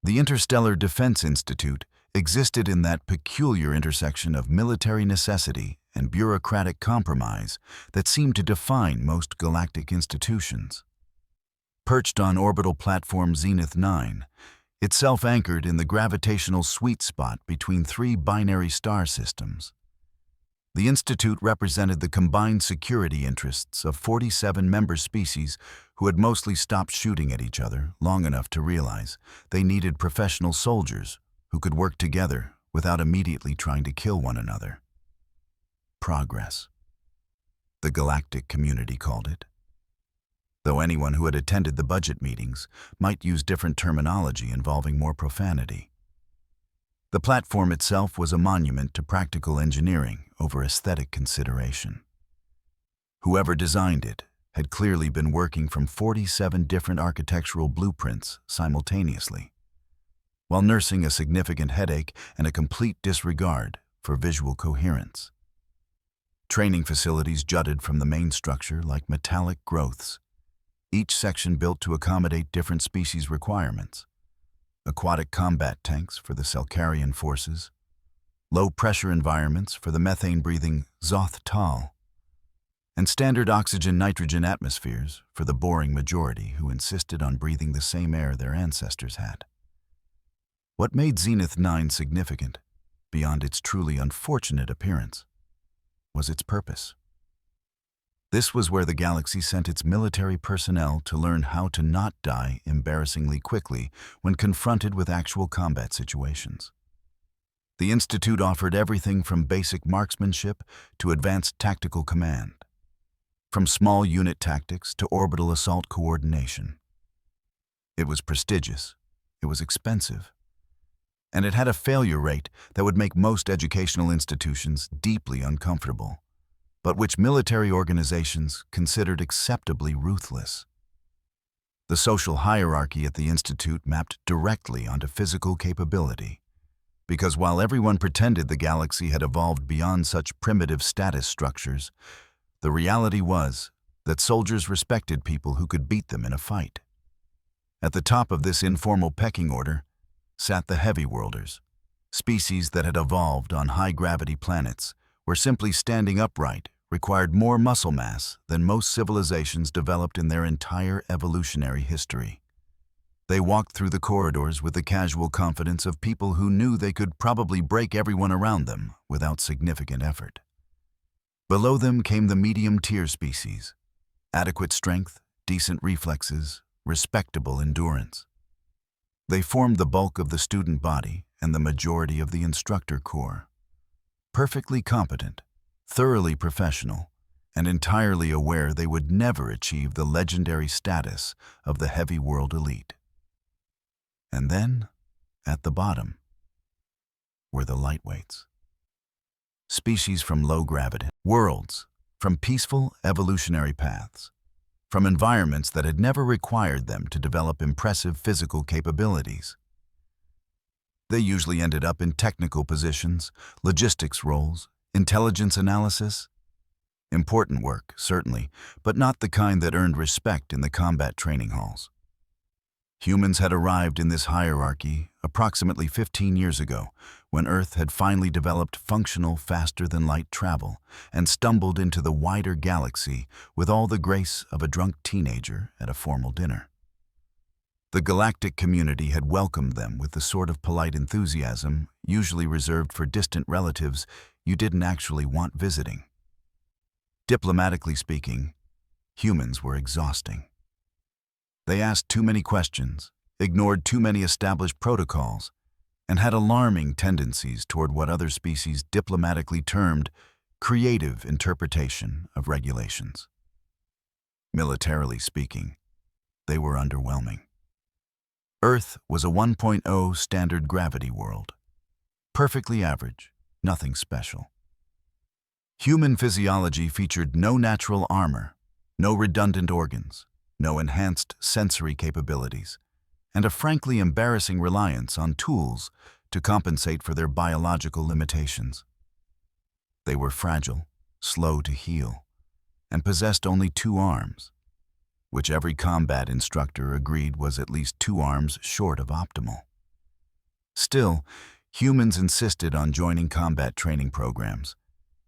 The Interstellar Defense Institute existed in that peculiar intersection of military necessity and bureaucratic compromise that seemed to define most galactic institutions. Perched on orbital platform Zenith 9, itself anchored in the gravitational sweet spot between three binary star systems, the Institute represented the combined security interests of 47 member species who had mostly stopped shooting at each other long enough to realize they needed professional soldiers who could work together without immediately trying to kill one another. Progress, the galactic community called it, though anyone who had attended the budget meetings might use different terminology involving more profanity. The platform itself was a monument to practical engineering over aesthetic consideration. Whoever designed it had clearly been working from 47 different architectural blueprints simultaneously, while nursing a significant headache and a complete disregard for visual coherence. Training facilities jutted from the main structure like metallic growths, each section built to accommodate different species requirements. Aquatic combat tanks for the Selkarian forces, low-pressure environments for the methane-breathing Zoth Tal, and standard oxygen-nitrogen atmospheres for the boring majority who insisted on breathing the same air their ancestors had. What made Zenith 9 significant, beyond its truly unfortunate appearance, was its purpose. This was where the galaxy sent its military personnel to learn how to not die embarrassingly quickly when confronted with actual combat situations. The Institute offered everything from basic marksmanship to advanced tactical command, from small unit tactics to orbital assault coordination. It was prestigious, it was expensive, and it had a failure rate that would make most educational institutions deeply uncomfortable, but which military organizations considered acceptably ruthless. The social hierarchy at the Institute mapped directly onto physical capability, because while everyone pretended the galaxy had evolved beyond such primitive status structures, the reality was that soldiers respected people who could beat them in a fight. At the top of this informal pecking order sat the heavy worlders, species that had evolved on high-gravity planets where simply standing upright required more muscle mass than most civilizations developed in their entire evolutionary history. They walked through the corridors with the casual confidence of people who knew they could probably break everyone around them without significant effort. Below them came the medium-tier species, adequate strength, decent reflexes, respectable endurance. They formed the bulk of the student body and the majority of the instructor corps. Perfectly competent, thoroughly professional, and entirely aware they would never achieve the legendary status of the heavy world elite. And then, at the bottom, were the lightweights. Species from low gravity, worlds from peaceful evolutionary paths, from environments that had never required them to develop impressive physical capabilities. They usually ended up in technical positions, logistics roles, intelligence analysis. Important work, certainly, but not the kind that earned respect in the combat training halls. Humans had arrived in this hierarchy approximately 15 years ago, when Earth had finally developed functional faster-than-light travel and stumbled into the wider galaxy with all the grace of a drunk teenager at a formal dinner. The galactic community had welcomed them with the sort of polite enthusiasm usually reserved for distant relatives you didn't actually want visiting. Diplomatically speaking, humans were exhausting. They asked too many questions, ignored too many established protocols, and had alarming tendencies toward what other species diplomatically termed creative interpretation of regulations. Militarily speaking, they were underwhelming. Earth was a 1.0 standard gravity world. Perfectly average, nothing special. Human physiology featured no natural armor, no redundant organs, no enhanced sensory capabilities, and a frankly embarrassing reliance on tools to compensate for their biological limitations. They were fragile, slow to heal, and possessed only 2 arms, which every combat instructor agreed was at least 2 arms short of optimal. Still, humans insisted on joining combat training programs,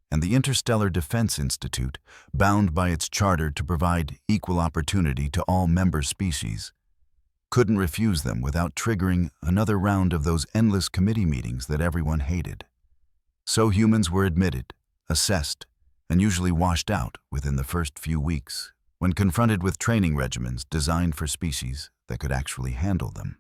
and the Interstellar Defense Institute, bound by its charter to provide equal opportunity to all member species, couldn't refuse them without triggering another round of those endless committee meetings that everyone hated. So humans were admitted, assessed, and usually washed out within the first few weeks when confronted with training regimens designed for species that could actually handle them.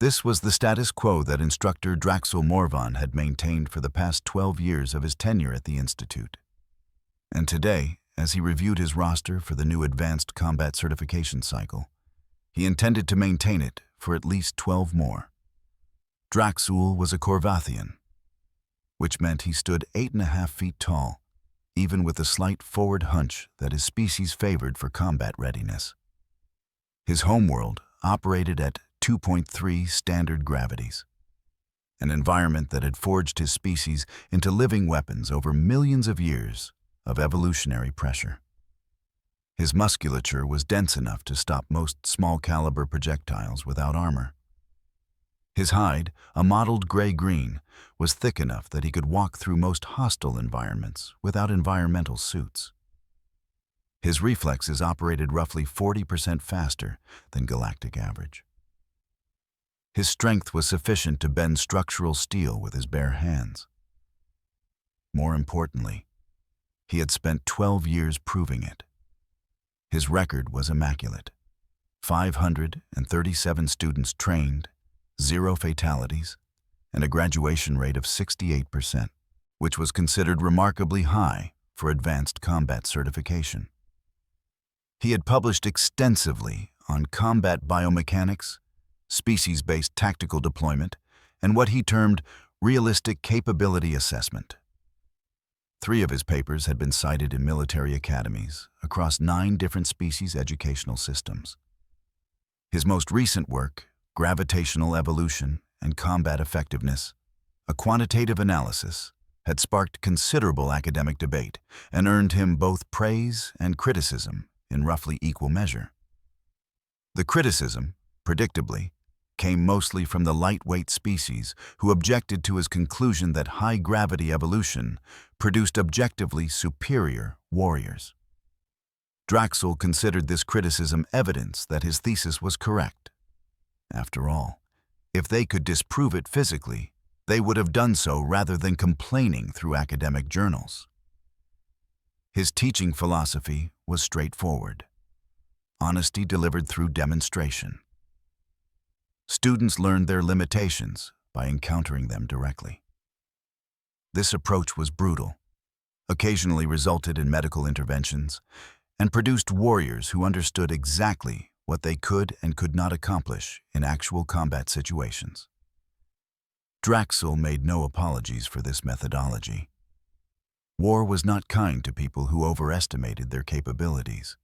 This was the status quo that Instructor Drax'ul had maintained for the past 12 years of his tenure at the Institute. And today, as he reviewed his roster for the new Advanced Combat Certification cycle, he intended to maintain it for at least 12 more. Drax'ul was a Corvathian, which meant he stood 8.5 feet tall, even with the slight forward hunch that his species favored for combat readiness. His homeworld operated at 2.3 standard gravities, an environment that had forged his species into living weapons over millions of years of evolutionary pressure. His musculature was dense enough to stop most small-caliber projectiles without armor. His hide, a mottled gray-green, was thick enough that he could walk through most hostile environments without environmental suits. His reflexes operated roughly 40% faster than galactic average. His strength was sufficient to bend structural steel with his bare hands. More importantly, he had spent 12 years proving it. His record was immaculate. 537 students trained, 0 fatalities, and a graduation rate of 68%, which was considered remarkably high for advanced combat certification. He had published extensively on combat biomechanics, species-based tactical deployment, and what he termed realistic capability assessment. 3 of his papers had been cited in military academies across 9 different species educational systems. His most recent work, Gravitational Evolution and Combat Effectiveness, a quantitative analysis, had sparked considerable academic debate and earned him both praise and criticism in roughly equal measure. The criticism, predictably, came mostly from the lightweight species who objected to his conclusion that high-gravity evolution produced objectively superior warriors. Drax'ul considered this criticism evidence that his thesis was correct. After all, if they could disprove it physically, they would have done so rather than complaining through academic journals. His teaching philosophy was straightforward. Honesty delivered through demonstration. Students learned their limitations by encountering them directly. This approach was brutal, occasionally resulted in medical interventions, and produced warriors who understood exactly what they could and could not accomplish in actual combat situations. Drax'ul made no apologies for this methodology. War was not kind to people who overestimated their capabilities,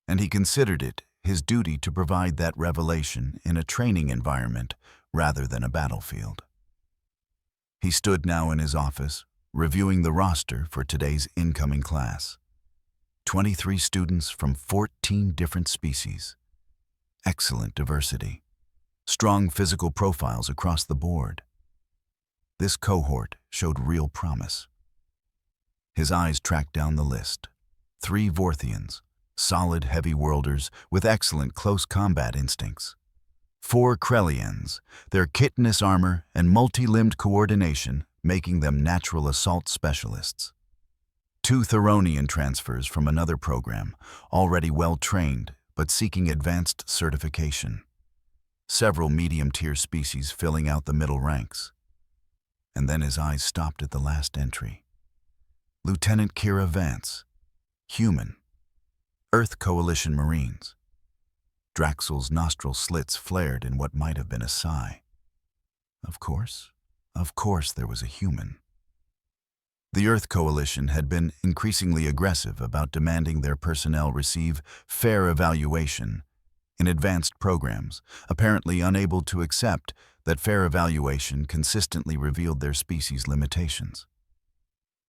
and he considered it his duty to provide that revelation in a training environment rather than a battlefield. He stood now in his office, reviewing the roster for today's incoming class. 23 students from 14 different species. Excellent diversity. Strong physical profiles across the board. This cohort showed real promise. His eyes tracked down the list. 3 Vorthians, solid heavy worlders with excellent close combat instincts. 4 Krellians, their chitinous armor and multi-limbed coordination making them natural assault specialists. 2 Theronian transfers from another program, already well-trained but seeking advanced certification. Several medium-tier species filling out the middle ranks. And then his eyes stopped at the last entry. Lieutenant Kira Vance, human, Earth Coalition Marines. Drax'ul's nostril slits flared in what might have been a sigh. Of course there was a human. The Earth Coalition had been increasingly aggressive about demanding their personnel receive fair evaluation in advanced programs, apparently unable to accept that fair evaluation consistently revealed their species' limitations.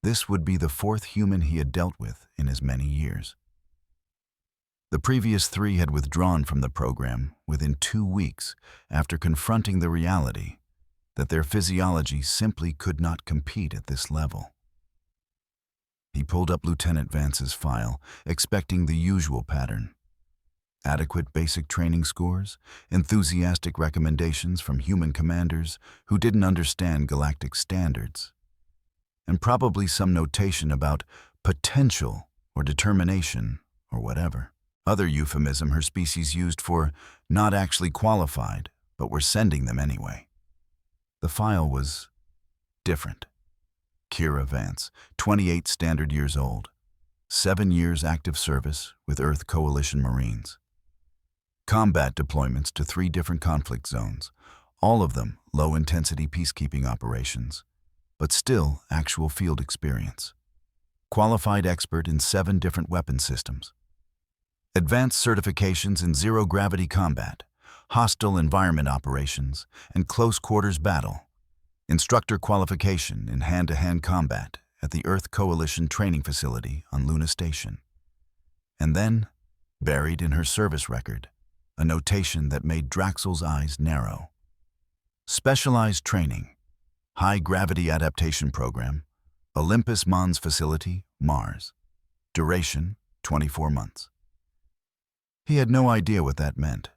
This would be the 4th human he had dealt with in as many years. The previous 3 had withdrawn from the program within 2 weeks after confronting the reality that their physiology simply could not compete at this level. He pulled up Lieutenant Vance's file, expecting the usual pattern. Adequate basic training scores, enthusiastic recommendations from human commanders who didn't understand galactic standards, and probably some notation about potential or determination or whatever. Other euphemism her species used for not actually qualified, but were sending them anyway. The file was different. Kira Vance, 28 standard years old, 7 years active service with Earth Coalition Marines. Combat deployments to 3 different conflict zones, all of them low-intensity peacekeeping operations, but still actual field experience. Qualified expert in 7 different weapon systems. Advanced certifications in zero-gravity combat, hostile environment operations, and close-quarters battle. Instructor qualification in hand-to-hand combat at the Earth Coalition Training Facility on Luna Station. And then, buried in her service record, a notation that made Drax'ul's eyes narrow. Specialized training, high-gravity adaptation program, Olympus Mons Facility, Mars. Duration, 24 months. He had no idea what that meant.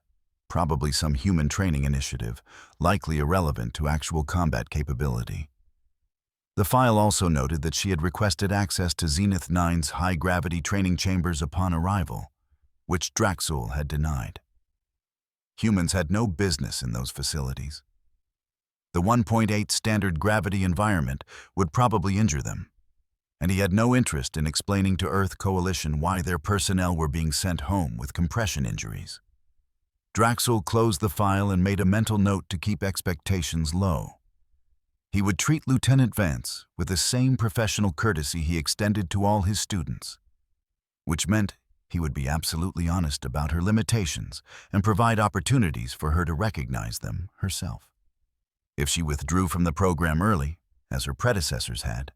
Probably some human training initiative, likely irrelevant to actual combat capability. The file also noted that she had requested access to Zenith 9's high-gravity training chambers upon arrival, which Drax'ul had denied. Humans had no business in those facilities. The 1.8 standard gravity environment would probably injure them, and he had no interest in explaining to Earth Coalition why their personnel were being sent home with compression injuries. Drax'ul closed the file and made a mental note to keep expectations low. He would treat Lieutenant Vance with the same professional courtesy he extended to all his students, which meant he would be absolutely honest about her limitations and provide opportunities for her to recognize them herself. If she withdrew from the program early, as her predecessors had,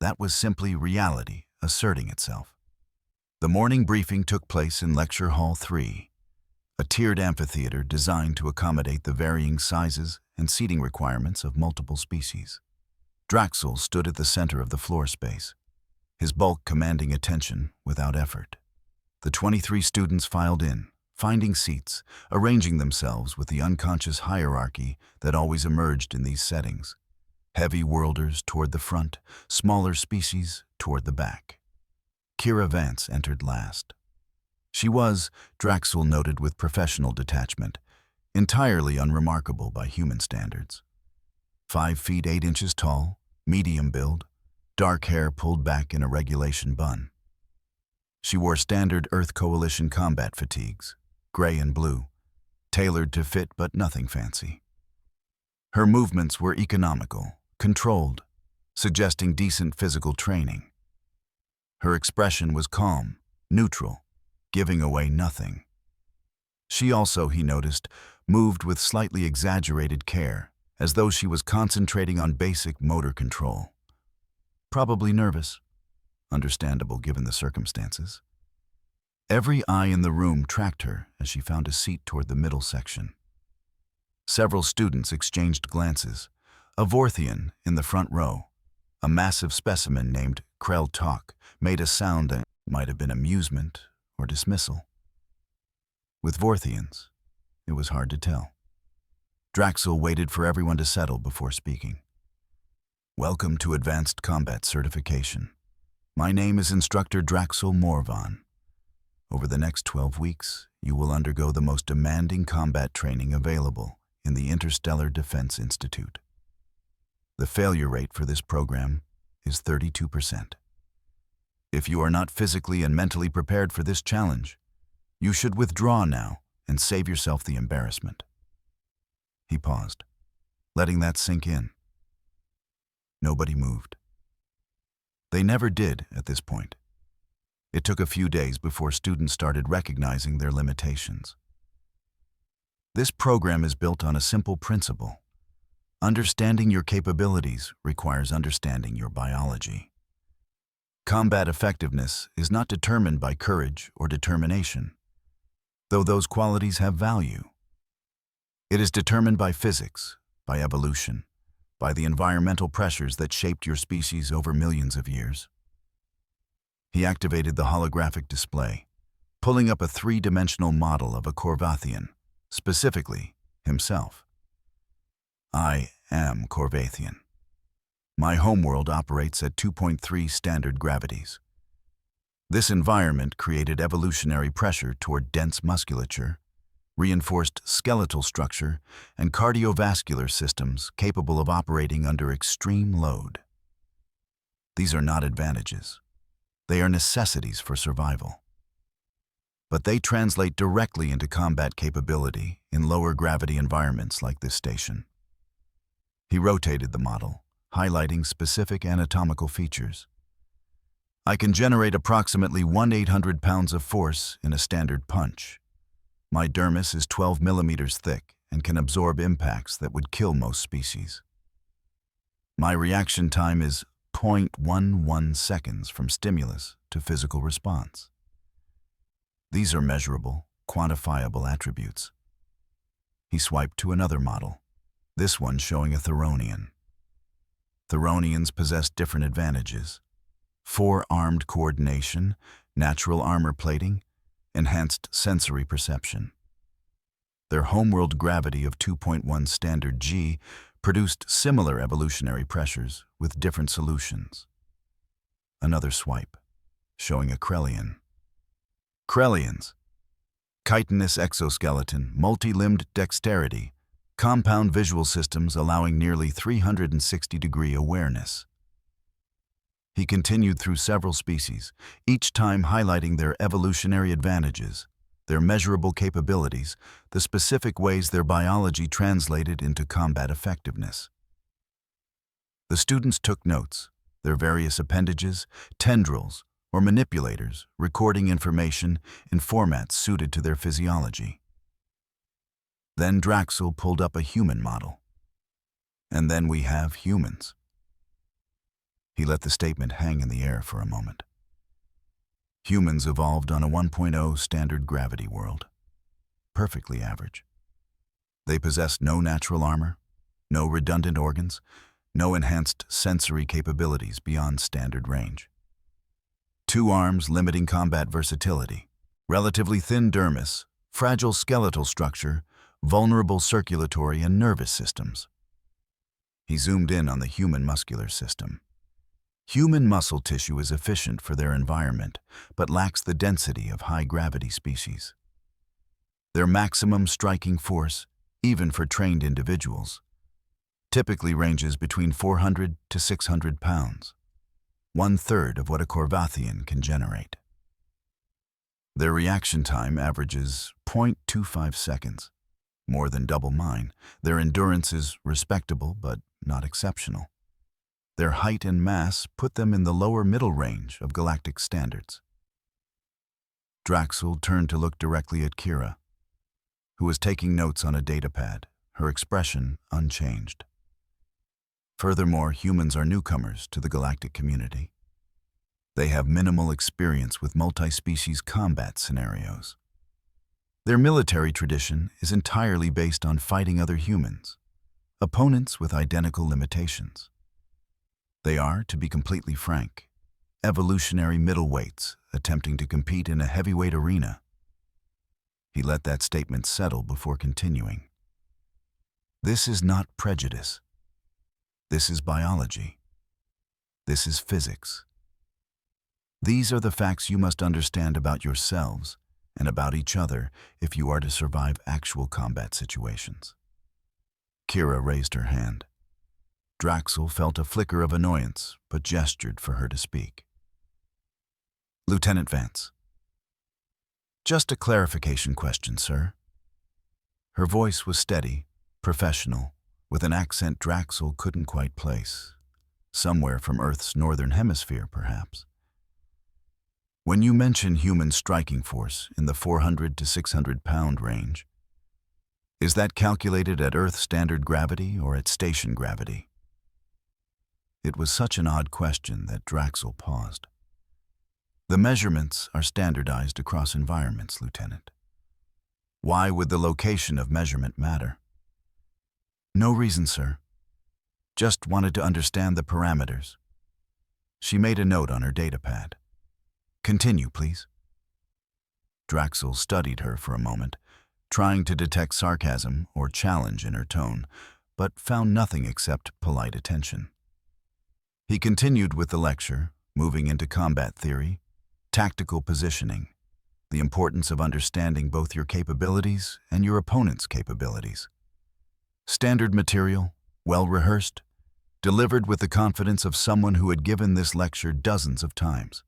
that was simply reality asserting itself. The morning briefing took place in Lecture Hall 3, a tiered amphitheater designed to accommodate the varying sizes and seating requirements of multiple species. Drax'ul stood at the center of the floor space, his bulk commanding attention without effort. The 23 students filed in, finding seats, arranging themselves with the unconscious hierarchy that always emerged in these settings. Heavy worlders toward the front, smaller species toward the back. Kira Vance entered last. She was, Drax'ul noted with professional detachment, entirely unremarkable by human standards. 5 feet 8 inches tall, medium build, dark hair pulled back in a regulation bun. She wore standard Earth Coalition combat fatigues, gray and blue, tailored to fit but nothing fancy. Her movements were economical, controlled, suggesting decent physical training. Her expression was calm, neutral, giving away nothing. She also, he noticed, moved with slightly exaggerated care, as though she was concentrating on basic motor control. Probably nervous, understandable given the circumstances. Every eye in the room tracked her as she found a seat toward the middle section. Several students exchanged glances. A Vorthian in the front row, a massive specimen named Krell Talk, made a sound that might have been amusement or dismissal. With Vorthians, it was hard to tell. Drax'ul waited for everyone to settle before speaking. Welcome to Advanced Combat Certification. My name is Instructor Drax'ul Morvan. Over the next 12 weeks, you will undergo the most demanding combat training available in the Interstellar Defense Institute. The failure rate for this program is 32%. If you are not physically and mentally prepared for this challenge, you should withdraw now and save yourself the embarrassment. He paused, letting that sink in. Nobody moved. They never did at this point. It took a few days before students started recognizing their limitations. This program is built on a simple principle. Understanding your capabilities requires understanding your biology. Combat effectiveness is not determined by courage or determination, though those qualities have value. It is determined by physics, by evolution, by the environmental pressures that shaped your species over millions of years. He activated the holographic display, pulling up a three-dimensional model of a Corvathian, specifically himself. I am Corvathian. My homeworld operates at 2.3 standard gravities. This environment created evolutionary pressure toward dense musculature, reinforced skeletal structure, and cardiovascular systems capable of operating under extreme load. These are not advantages. They are necessities for survival. But they translate directly into combat capability in lower gravity environments like this station. He rotated the model, highlighting specific anatomical features. I can generate approximately 1/800 pounds of force in a standard punch. My dermis is 12 millimeters thick and can absorb impacts that would kill most species. My reaction time is 0.11 seconds from stimulus to physical response. These are measurable, quantifiable attributes. He swiped to another model, this one showing a Theronian. Theronians possess different advantages: four-armed coordination, natural armor plating, enhanced sensory perception. Their homeworld gravity of 2.1 standard G produced similar evolutionary pressures with different solutions. Another swipe, showing a Krellian. Krellians: chitinous exoskeleton, multi-limbed dexterity, compound visual systems allowing nearly 360-degree awareness. He continued through several species, each time highlighting their evolutionary advantages, their measurable capabilities, the specific ways their biology translated into combat effectiveness. The students took notes, their various appendages, tendrils, or manipulators, recording information in formats suited to their physiology. Then Drax'ul pulled up a human model. And then we have humans. He let the statement hang in the air for a moment. Humans evolved on a 1.0 standard gravity world. Perfectly average. They possessed no natural armor, no redundant organs, no enhanced sensory capabilities beyond standard range. 2 arms limiting combat versatility, relatively thin dermis, fragile skeletal structure, vulnerable circulatory and nervous systems. He zoomed in on the human muscular system. Human muscle tissue is efficient for their environment, but lacks the density of high-gravity species. Their maximum striking force, even for trained individuals, typically ranges between 400 to 600 pounds, 1/3 of what a Corvathian can generate. Their reaction time averages 0.25 seconds, more than double mine. Their endurance is respectable but not exceptional. Their height and mass put them in the lower middle range of galactic standards. Drax'ul turned to look directly at Kira, who was taking notes on a datapad, her expression unchanged. Furthermore, humans are newcomers to the galactic community. They have minimal experience with multi-species combat scenarios. Their military tradition is entirely based on fighting other humans, opponents with identical limitations. They are, to be completely frank, evolutionary middleweights attempting to compete in a heavyweight arena. He let that statement settle before continuing. This is not prejudice. This is biology. This is physics. These are the facts you must understand about yourselves and about each other if you are to survive actual combat situations. Kira raised her hand. Drax'ul felt a flicker of annoyance, but gestured for her to speak. Lieutenant Vance. Just a clarification question, sir. Her voice was steady, professional, with an accent Drax'ul couldn't quite place. Somewhere from Earth's northern hemisphere, perhaps. When you mention human striking force in the 400 to 600 pound range, is that calculated at Earth standard gravity or at station gravity? It was such an odd question that Drax'ul paused. The measurements are standardized across environments, Lieutenant. Why would the location of measurement matter? No reason, sir. Just wanted to understand the parameters. She made a note on her datapad. Continue, please. Drax'ul studied her for a moment, trying to detect sarcasm or challenge in her tone, but found nothing except polite attention. He continued with the lecture, moving into combat theory, tactical positioning, the importance of understanding both your capabilities and your opponent's capabilities. Standard material, well-rehearsed, delivered with the confidence of someone who had given this lecture dozens of times.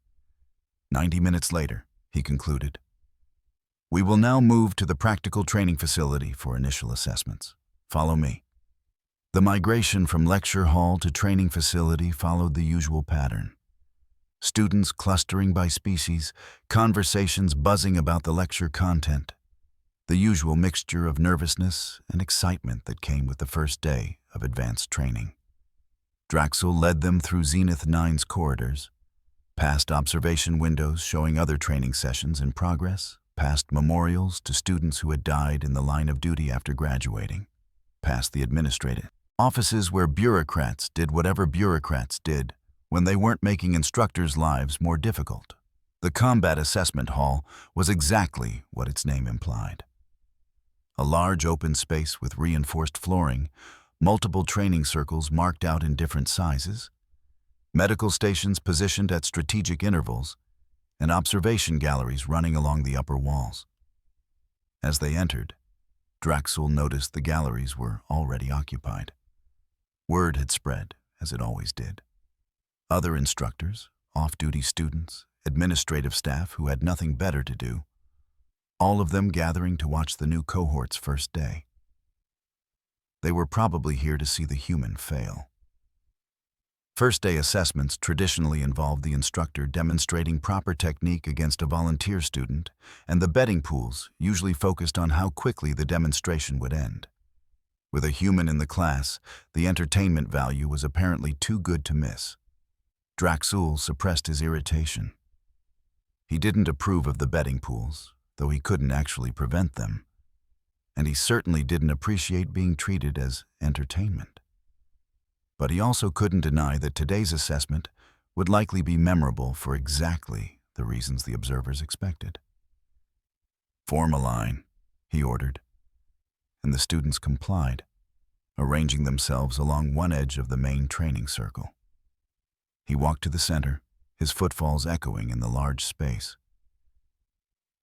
90 minutes later, he concluded, "We will now move to the practical training facility for initial assessments. Follow me." The migration from lecture hall to training facility followed the usual pattern. Students clustering by species, conversations buzzing about the lecture content, the usual mixture of nervousness and excitement that came with the first day of advanced training. Drax'ul led them through Zenith 9's corridors, past observation windows showing other training sessions in progress, past memorials to students who had died in the line of duty after graduating, past the administrative offices where bureaucrats did whatever bureaucrats did when they weren't making instructors' lives more difficult. The Combat Assessment Hall was exactly what its name implied. A large open space with reinforced flooring, multiple training circles marked out in different sizes, medical stations positioned at strategic intervals, and observation galleries running along the upper walls. As they entered, Drax'ul noticed the galleries were already occupied. Word had spread, as it always did. Other instructors, off-duty students, administrative staff who had nothing better to do, all of them gathering to watch the new cohort's first day. They were probably here to see the human fail. First-day assessments traditionally involved the instructor demonstrating proper technique against a volunteer student, and the betting pools usually focused on how quickly the demonstration would end. With a human in the class, the entertainment value was apparently too good to miss. Drax'ul suppressed his irritation. He didn't approve of the betting pools, though he couldn't actually prevent them, and he certainly didn't appreciate being treated as entertainment. But he also couldn't deny that today's assessment would likely be memorable for exactly the reasons the observers expected. "Form a line," he ordered, and the students complied, arranging themselves along one edge of the main training circle. He walked to the center, his footfalls echoing in the large space.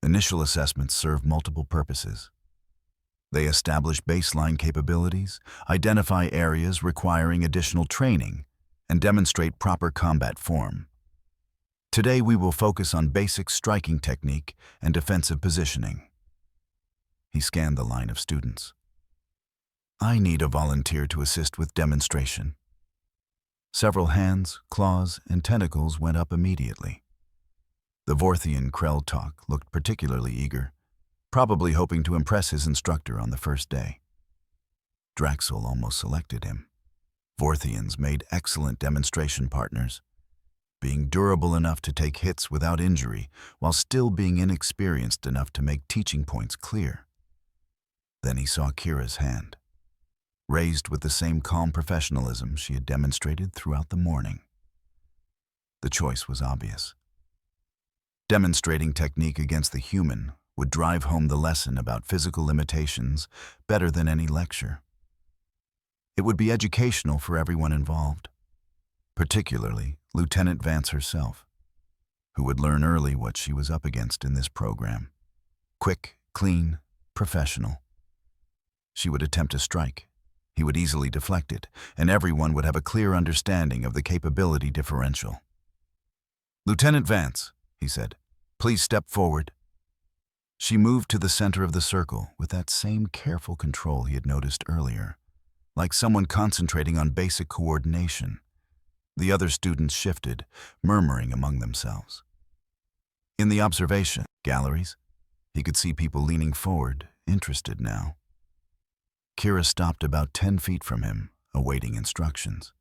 Initial assessments serve multiple purposes. They establish baseline capabilities, identify areas requiring additional training, and demonstrate proper combat form. Today we will focus on basic striking technique and defensive positioning. He scanned the line of students. "I need a volunteer to assist with demonstration." Several hands, claws, and tentacles went up immediately. The Vorthian Krell looked particularly eager, probably hoping to impress his instructor on the first day. Drax'ul almost selected him. Vorthians made excellent demonstration partners, being durable enough to take hits without injury while still being inexperienced enough to make teaching points clear. Then he saw Kira's hand, raised with the same calm professionalism she had demonstrated throughout the morning. The choice was obvious. Demonstrating technique against the human would drive home the lesson about physical limitations better than any lecture. It would be educational for everyone involved, particularly Lieutenant Vance herself, who would learn early what she was up against in this program. Quick, clean, professional. She would attempt a strike. He would easily deflect it, and everyone would have a clear understanding of the capability differential. "Lieutenant Vance," he said, "please step forward." She moved to the center of the circle with that same careful control he had noticed earlier, like someone concentrating on basic coordination. The other students shifted, murmuring among themselves. In the observation galleries, he could see people leaning forward, interested now. Kira stopped about 10 feet from him, awaiting instructions.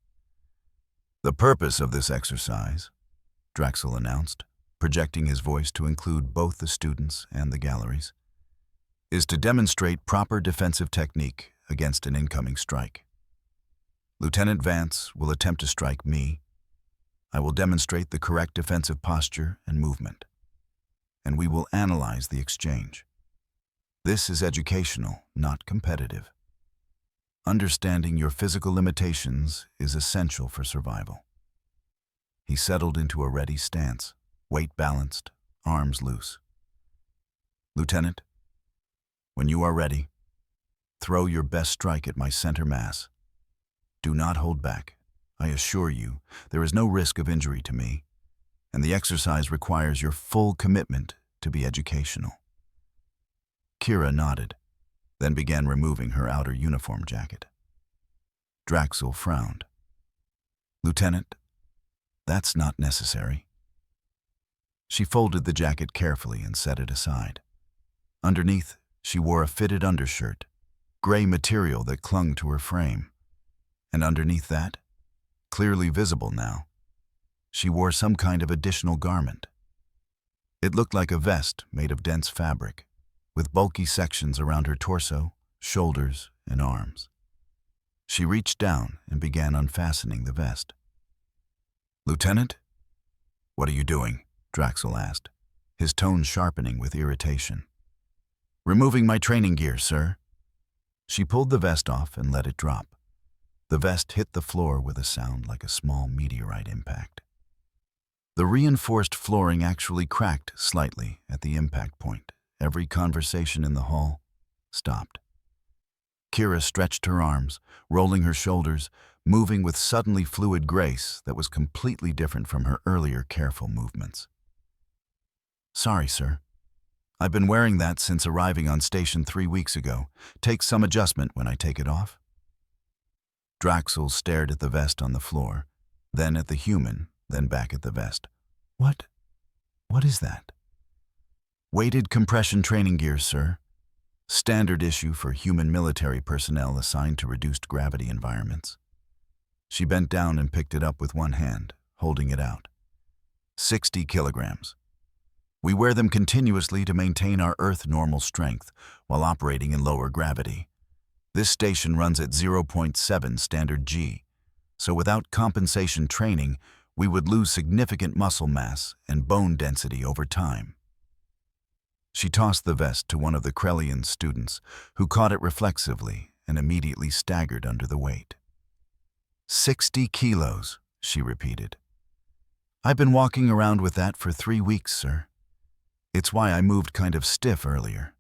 "The purpose of this exercise," Drax'ul announced, projecting his voice to include both the students and the galleries, "is to demonstrate proper defensive technique against an incoming strike. Lieutenant Vance will attempt to strike me. I will demonstrate the correct defensive posture and movement, and we will analyze the exchange. This is educational, not competitive. Understanding your physical limitations is essential for survival. He settled into a ready stance, weight balanced, arms loose. Lieutenant, when you are ready, throw your best strike at my center mass. Do not hold back. I assure you, there is no risk of injury to me, and the exercise requires your full commitment to be educational. Kira nodded, then began removing her outer uniform jacket. Drax'ul frowned. Lieutenant, that's not necessary. She folded the jacket carefully and set it aside. Underneath, she wore a fitted undershirt, gray material that clung to her frame. And underneath that, clearly visible now, she wore some kind of additional garment. It looked like a vest made of dense fabric, with bulky sections around her torso, shoulders, and arms. She reached down and began unfastening the vest. Lieutenant? What are you doing? Drax'ul asked, his tone sharpening with irritation. Removing my training gear, sir. She pulled the vest off and let it drop. The vest hit the floor with a sound like a small meteorite impact. The reinforced flooring actually cracked slightly at the impact point. Every conversation in the hall stopped. Kira stretched her arms, rolling her shoulders, moving with suddenly fluid grace that was completely different from her earlier careful movements. Sorry, sir. I've been wearing that since arriving on station 3 weeks ago. Takes some adjustment when I take it off. Drax'ul stared at the vest on the floor, then at the human, then back at the vest. What is that? Weighted compression training gear, sir. Standard issue for human military personnel assigned to reduced gravity environments. She bent down and picked it up with one hand, holding it out. 60 kilograms. We wear them continuously to maintain our Earth normal strength while operating in lower gravity. This station runs at 0.7 standard G, so without compensation training, we would lose significant muscle mass and bone density over time. She tossed the vest to one of the Krellian students, who caught it reflexively and immediately staggered under the weight. 60 kilos, she repeated. I've been walking around with that for 3 weeks, sir. It's why I moved kind of stiff earlier.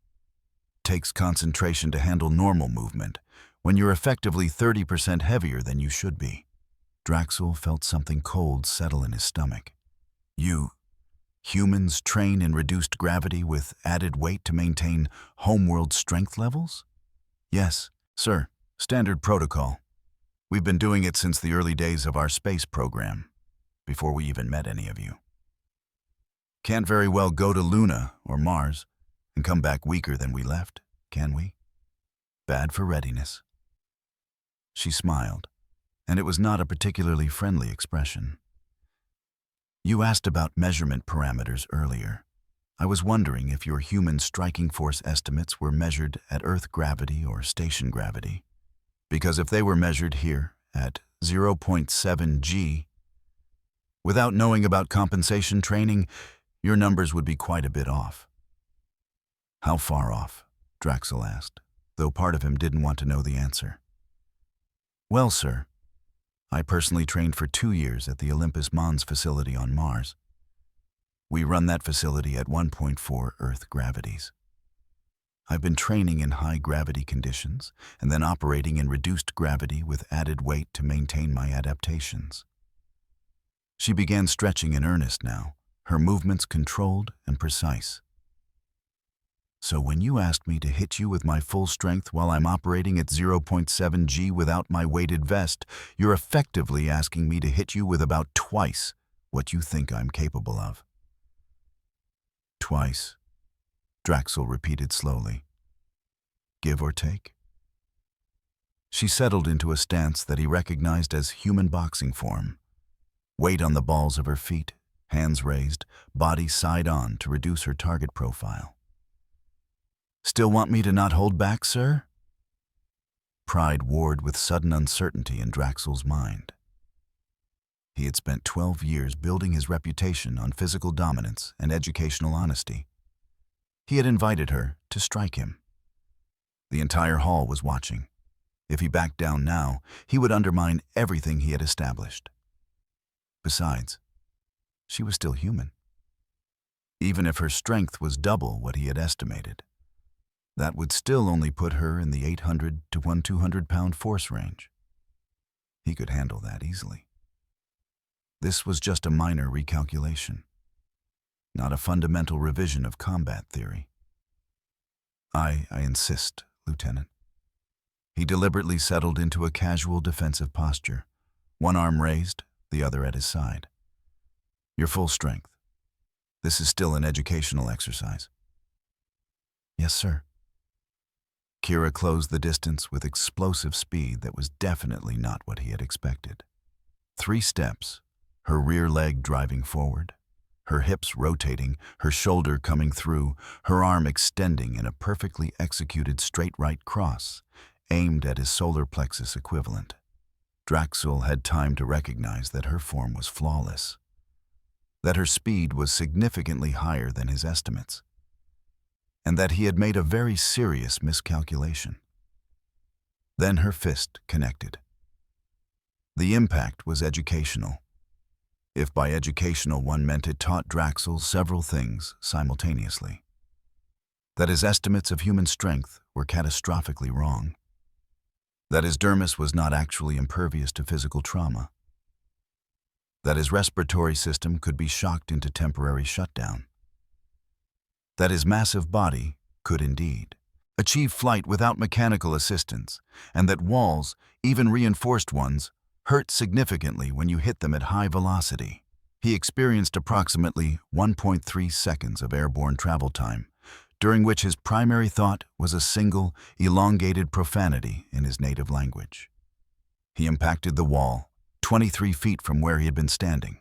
Takes concentration to handle normal movement when you're effectively 30% heavier than you should be. Drax'ul felt something cold settle in his stomach. Humans train in reduced gravity with added weight to maintain homeworld strength levels? Yes, sir. Standard protocol. We've been doing it since the early days of our space program, before we even met any of you. Can't very well go to Luna or Mars and come back weaker than we left, can we? Bad for readiness. She smiled, and it was not a particularly friendly expression. You asked about measurement parameters earlier. I was wondering if your human striking force estimates were measured at Earth gravity or station gravity. Because if they were measured here at 0.7 G, without knowing about compensation training, your numbers would be quite a bit off. How far off? Drax'ul asked, though part of him didn't want to know the answer. Well, sir, I personally trained for 2 years at the Olympus Mons facility on Mars. We run that facility at 1.4 Earth gravities. I've been training in high gravity conditions and then operating in reduced gravity with added weight to maintain my adaptations. She began stretching in earnest now, her movements controlled and precise. So when you asked me to hit you with my full strength while I'm operating at 0.7 G without my weighted vest, you're effectively asking me to hit you with about twice what you think I'm capable of. Twice, Drax'ul repeated slowly. Give or take? She settled into a stance that he recognized as human boxing form. Weight on the balls of her feet, hands raised, body side on to reduce her target profile. Still want me to not hold back, sir? Pride warred with sudden uncertainty in Drax'ul's mind. He had spent 12 years building his reputation on physical dominance and educational honesty. He had invited her to strike him. The entire hall was watching. If he backed down now, he would undermine everything he had established. Besides, she was still human. Even if her strength was double what he had estimated, that would still only put her in the 800 to 200-pound force range. He could handle that easily. This was just a minor recalculation, not a fundamental revision of combat theory. I insist, Lieutenant. He deliberately settled into a casual defensive posture, one arm raised, the other at his side. Your full strength. This is still an educational exercise. Yes, sir. Kira closed the distance with explosive speed that was definitely not what he had expected. 3 steps, her rear leg driving forward, her hips rotating, her shoulder coming through, her arm extending in a perfectly executed straight right cross, aimed at his solar plexus equivalent. Drax'ul had time to recognize that her form was flawless, that her speed was significantly higher than his estimates, and that he had made a very serious miscalculation. Then her fist connected. The impact was educational. If by educational one meant it taught Drax'ul several things simultaneously. That his estimates of human strength were catastrophically wrong. That his dermis was not actually impervious to physical trauma. That his respiratory system could be shocked into temporary shutdown. That his massive body could indeed achieve flight without mechanical assistance, and that walls, even reinforced ones, hurt significantly when you hit them at high velocity. He experienced approximately 1.3 seconds of airborne travel time, during which his primary thought was a single, elongated profanity in his native language. He impacted the wall, 23 feet from where he had been standing,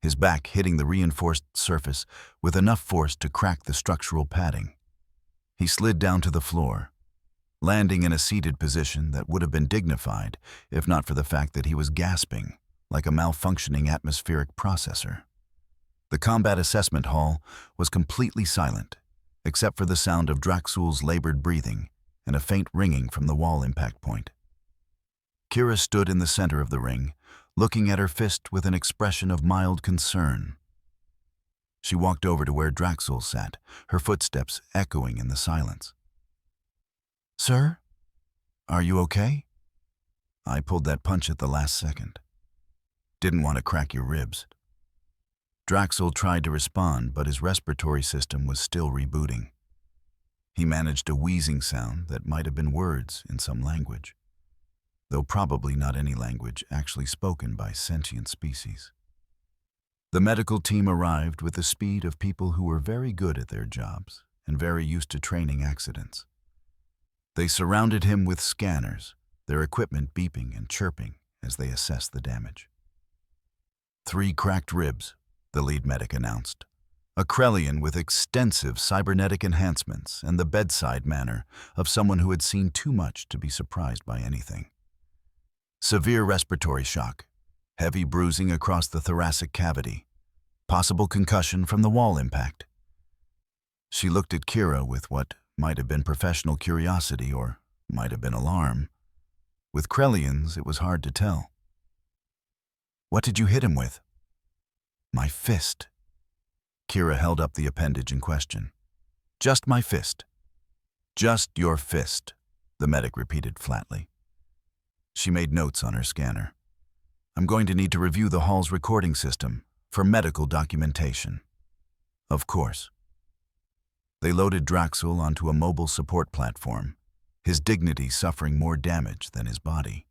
his back hitting the reinforced surface with enough force to crack the structural padding. He slid down to the floor, landing in a seated position that would have been dignified if not for the fact that he was gasping like a malfunctioning atmospheric processor. The combat assessment hall was completely silent, except for the sound of Drax'ul's labored breathing and a faint ringing from the wall impact point. Kira stood in the center of the ring, looking at her fist with an expression of mild concern. She walked over to where Drax'ul sat, her footsteps echoing in the silence. "Sir, are you okay?" "I pulled that punch at the last second. Didn't want to crack your ribs." Drax'ul tried to respond, but his respiratory system was still rebooting. He managed a wheezing sound that might have been words in some language, though probably not any language actually spoken by sentient species. The medical team arrived with the speed of people who were very good at their jobs and very used to training accidents. They surrounded him with scanners, their equipment beeping and chirping as they assessed the damage. 3 cracked ribs, the lead medic announced. A Krellian with extensive cybernetic enhancements and the bedside manner of someone who had seen too much to be surprised by anything. Severe respiratory shock, heavy bruising across the thoracic cavity, possible concussion from the wall impact. She looked at Kira with what might have been professional curiosity or might have been alarm. With Krellians, it was hard to tell. "What did you hit him with?" "My fist." Kira held up the appendage in question. "Just my fist." "Just your fist," the medic repeated flatly. She made notes on her scanner. "I'm going to need to review the hall's recording system for medical documentation." "Of course." They loaded Drax'ul onto a mobile support platform, his dignity suffering more damage than his body.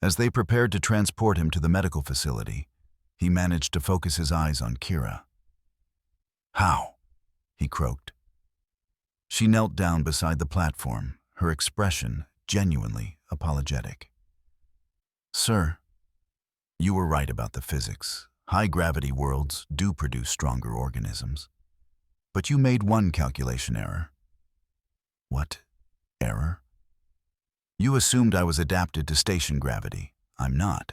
As they prepared to transport him to the medical facility, he managed to focus his eyes on Kira. "How?" he croaked. She knelt down beside the platform, her expression genuinely apologetic. "Sir, you were right about the physics. High-gravity worlds do produce stronger organisms. But you made one calculation error." "What error?" You assumed I was adapted to station gravity. I'm not.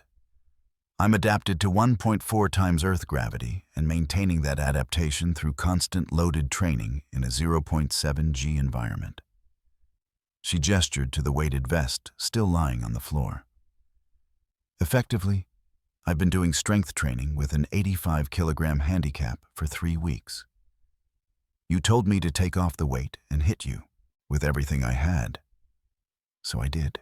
I'm adapted to 1.4 times Earth gravity and maintaining that adaptation through constant loaded training in a 0.7 G environment. She gestured to the weighted vest still lying on the floor. Effectively, I've been doing strength training with an 85-kilogram handicap for 3 weeks. You told me to take off the weight and hit you with everything I had. So I did.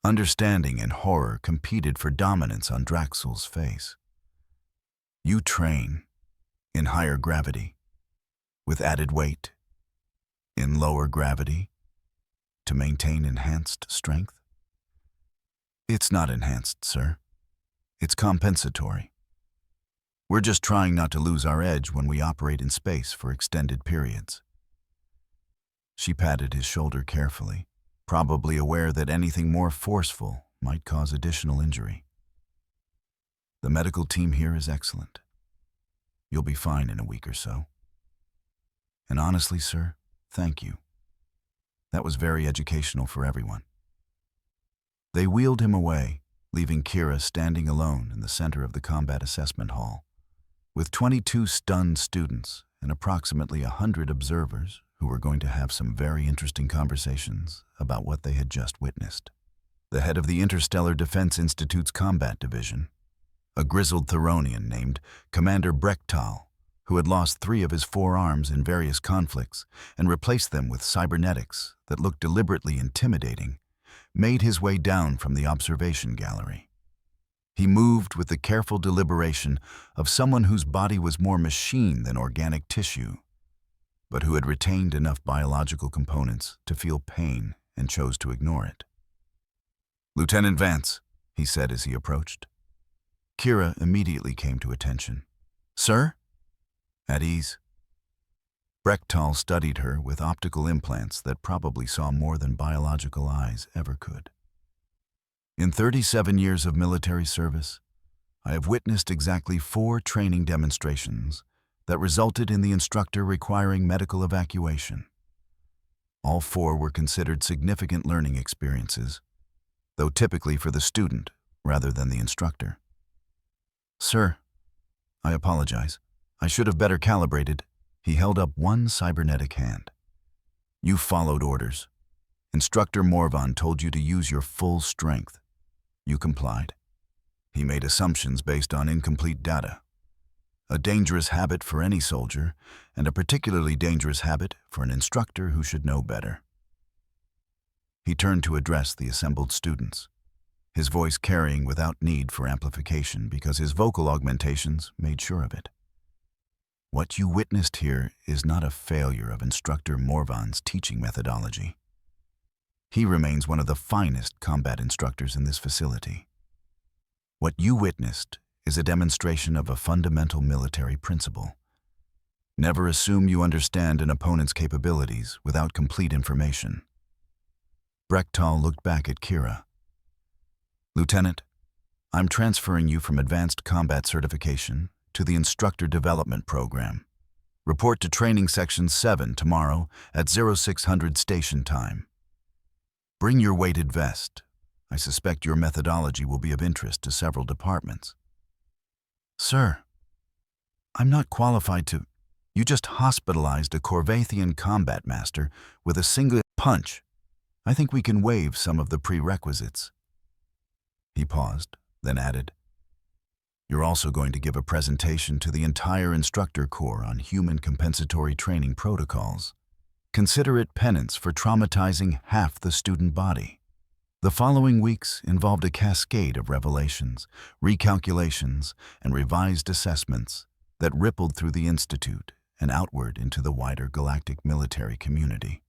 Understanding and horror competed for dominance on Drax'ul's face. You train in higher gravity, with added weight, in lower gravity, to maintain enhanced strength? It's not enhanced, sir. It's compensatory. We're just trying not to lose our edge when we operate in space for extended periods. She patted his shoulder carefully, probably aware that anything more forceful might cause additional injury. The medical team here is excellent. You'll be fine in a week or so. And honestly, sir, thank you. That was very educational for everyone. They wheeled him away, leaving Kira standing alone in the center of the combat assessment hall, with 22 stunned students and approximately 100 observers who were going to have some very interesting conversations about what they had just witnessed. The head of the Interstellar Defense Institute's combat division, a grizzled Theronian named Commander Drax'ul, who had lost 3 of his 4 arms in various conflicts and replaced them with cybernetics that looked deliberately intimidating, made his way down from the observation gallery. He moved with the careful deliberation of someone whose body was more machine than organic tissue, but who had retained enough biological components to feel pain and chose to ignore it. "Lieutenant Vance," he said as he approached. Kira immediately came to attention. "Sir?" "At ease." Drax'ul studied her with optical implants that probably saw more than biological eyes ever could. "In 37 years of military service, I have witnessed exactly 4 training demonstrations that resulted in the instructor requiring medical evacuation. All 4 were considered significant learning experiences, though typically for the student rather than the instructor. Sir, I apologize. I should have better calibrated." He held up one cybernetic hand. "You followed orders. Instructor Morvan told you to use your full strength. You complied. He made assumptions based on incomplete data. A dangerous habit for any soldier, and a particularly dangerous habit for an instructor who should know better." He turned to address the assembled students, his voice carrying without need for amplification because his vocal augmentations made sure of it. "What you witnessed here is not a failure of Instructor Morvan's teaching methodology. He remains one of the finest combat instructors in this facility. What you witnessed is a demonstration of a fundamental military principle. Never assume you understand an opponent's capabilities without complete information." Drax'ul looked back at Kira. "Lieutenant, I'm transferring you from Advanced Combat Certification to the Instructor Development Program. Report to Training Section 7 tomorrow at 0600 station time. Bring your weighted vest. I suspect your methodology will be of interest to several departments." "Sir, I'm not qualified to—" "You just hospitalized a Corvathian combat master with a single punch. I think we can waive some of the prerequisites." He paused, then added, "You're also going to give a presentation to the entire instructor corps on human compensatory training protocols. Consider it penance for traumatizing half the student body." The following weeks involved a cascade of revelations, recalculations, and revised assessments that rippled through the Institute and outward into the wider galactic military community.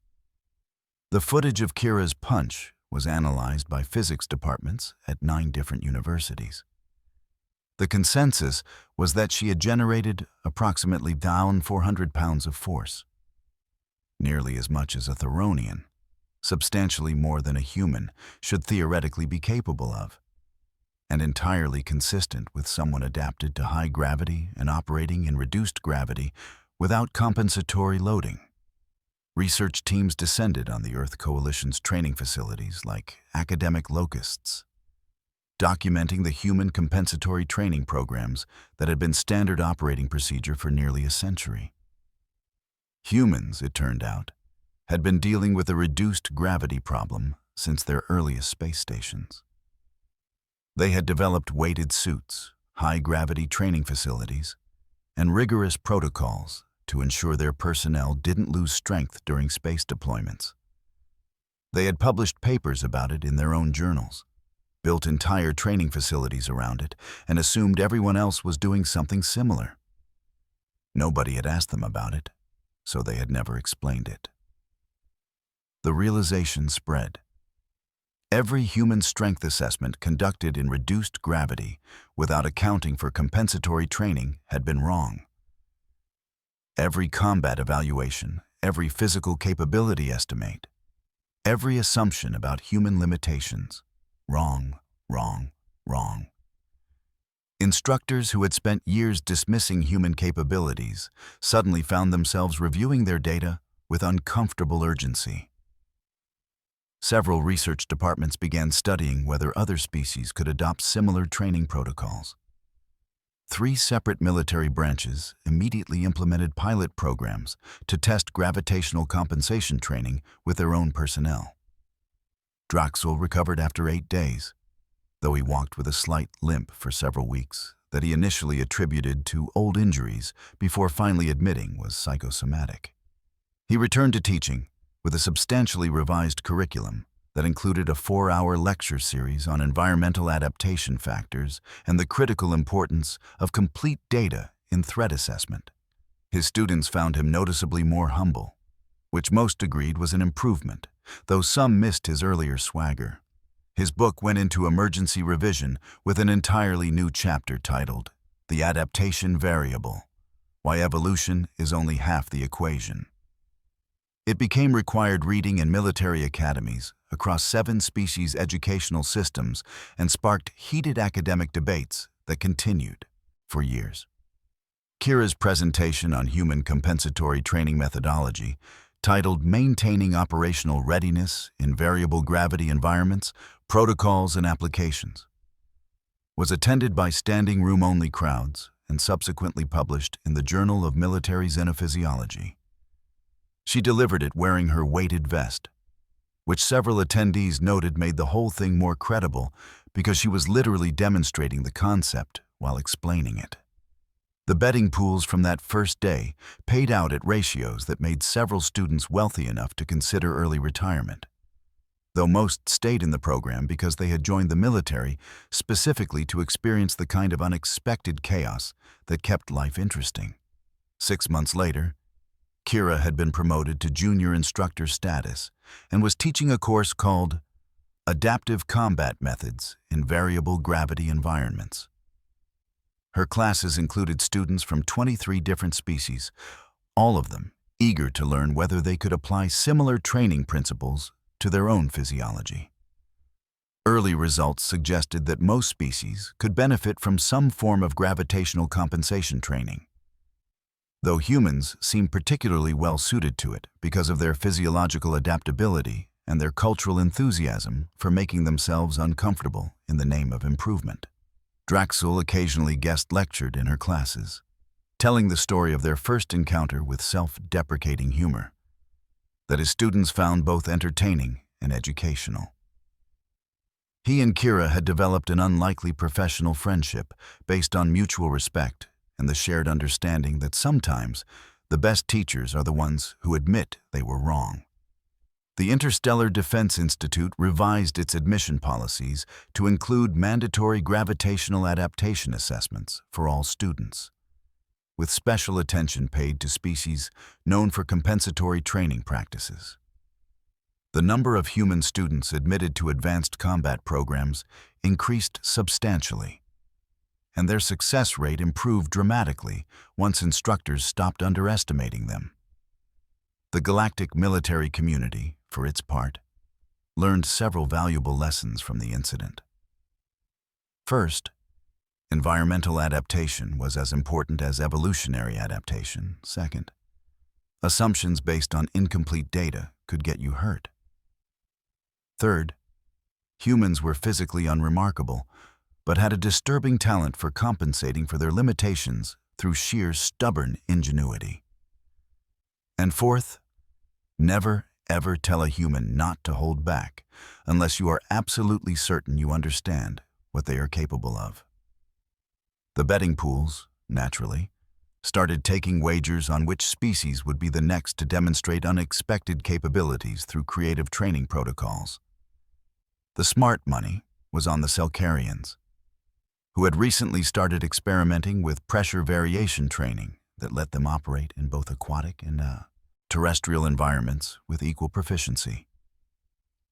The footage of Kira's punch was analyzed by physics departments at 9 different universities. The consensus was that she had generated approximately 400 pounds of force, nearly as much as a Theronian, substantially more than a human should theoretically be capable of, and entirely consistent with someone adapted to high gravity and operating in reduced gravity without compensatory loading. Research teams descended on the Earth Coalition's training facilities like academic locusts, documenting the human compensatory training programs that had been standard operating procedure for nearly a century. Humans, it turned out, had been dealing with a reduced gravity problem since their earliest space stations. They had developed weighted suits, high-gravity training facilities, and rigorous protocols to ensure their personnel didn't lose strength during space deployments. They had published papers about it in their own journals, built entire training facilities around it, and assumed everyone else was doing something similar. Nobody had asked them about it, so they had never explained it. The realization spread. Every human strength assessment conducted in reduced gravity without accounting for compensatory training had been wrong. Every combat evaluation, every physical capability estimate, every assumption about human limitations, wrong, wrong, wrong. Instructors who had spent years dismissing human capabilities suddenly found themselves reviewing their data with uncomfortable urgency. Several research departments began studying whether other species could adopt similar training protocols. 3 separate military branches immediately implemented pilot programs to test gravitational compensation training with their own personnel. Drax'ul recovered after 8 days, though he walked with a slight limp for several weeks that he initially attributed to old injuries before finally admitting was psychosomatic. He returned to teaching with a substantially revised curriculum that included a 4-hour lecture series on environmental adaptation factors and the critical importance of complete data in threat assessment. His students found him noticeably more humble, which most agreed was an improvement, though some missed his earlier swagger. His book went into emergency revision with an entirely new chapter titled The Adaptation Variable: Why Evolution is Only Half the Equation. It became required reading in military academies across 7 species educational systems and sparked heated academic debates that continued for years. Kira's presentation on human compensatory training methodology, titled Maintaining Operational Readiness in Variable Gravity Environments, Protocols and Applications, was attended by standing room-only crowds and subsequently published in the Journal of Military Xenophysiology. She delivered it wearing her weighted vest, which several attendees noted made the whole thing more credible because she was literally demonstrating the concept while explaining it. The betting pools from that first day paid out at ratios that made several students wealthy enough to consider early retirement, though most stayed in the program because they had joined the military specifically to experience the kind of unexpected chaos that kept life interesting. 6 months later, Kira had been promoted to junior instructor status and was teaching a course called Adaptive Combat Methods in Variable Gravity Environments. Her classes included students from 23 different species, all of them eager to learn whether they could apply similar training principles to their own physiology. Early results suggested that most species could benefit from some form of gravitational compensation training, though humans seem particularly well suited to it because of their physiological adaptability and their cultural enthusiasm for making themselves uncomfortable in the name of improvement. Drax'ul occasionally guest lectured in her classes, telling the story of their first encounter with self-deprecating humor that his students found both entertaining and educational. He and Kira had developed an unlikely professional friendship based on mutual respect and the shared understanding that sometimes the best teachers are the ones who admit they were wrong. The Interstellar Defense Institute revised its admission policies to include mandatory gravitational adaptation assessments for all students, with special attention paid to species known for compensatory training practices. The number of human students admitted to advanced combat programs increased substantially, and their success rate improved dramatically once instructors stopped underestimating them. The galactic military community, for its part, learned several valuable lessons from the incident. First, environmental adaptation was as important as evolutionary adaptation. Second, Assumptions based on incomplete data could get you hurt. Third, humans were physically unremarkable, but had a disturbing talent for compensating for their limitations through sheer stubborn ingenuity. And fourth, never ever tell a human not to hold back unless you are absolutely certain you understand what they are capable of. The betting pools, naturally, started taking wagers on which species would be the next to demonstrate unexpected capabilities through creative training protocols. The smart money was on the Selkarians, who had recently started experimenting with pressure variation training that let them operate in both aquatic and terrestrial environments with equal proficiency.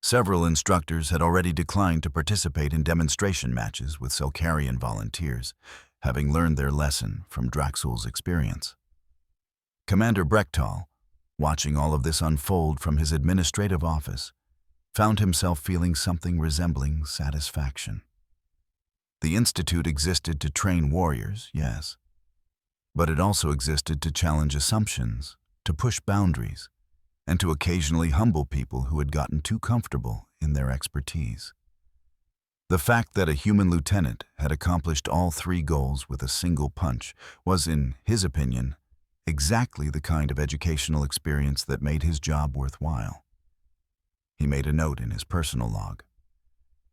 Several instructors had already declined to participate in demonstration matches with Selkarian volunteers, having learned their lesson from Drax'ul's experience. Commander Brechtal, watching all of this unfold from his administrative office, found himself feeling something resembling satisfaction. The Institute existed to train warriors, yes, but it also existed to challenge assumptions, to push boundaries, and to occasionally humble people who had gotten too comfortable in their expertise. The fact that a human lieutenant had accomplished all three goals with a single punch was, in his opinion, exactly the kind of educational experience that made his job worthwhile. He made a note in his personal log.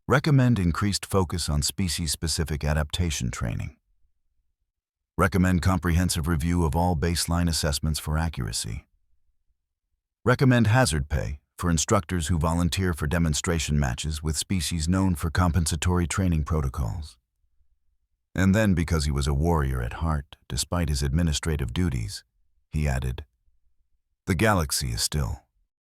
Recommend increased focus on species-specific adaptation training. Recommend comprehensive review of all baseline assessments for accuracy. Recommend hazard pay for instructors who volunteer for demonstration matches with species known for compensatory training protocols. And then, because he was a warrior at heart, despite his administrative duties, he added, "The galaxy is still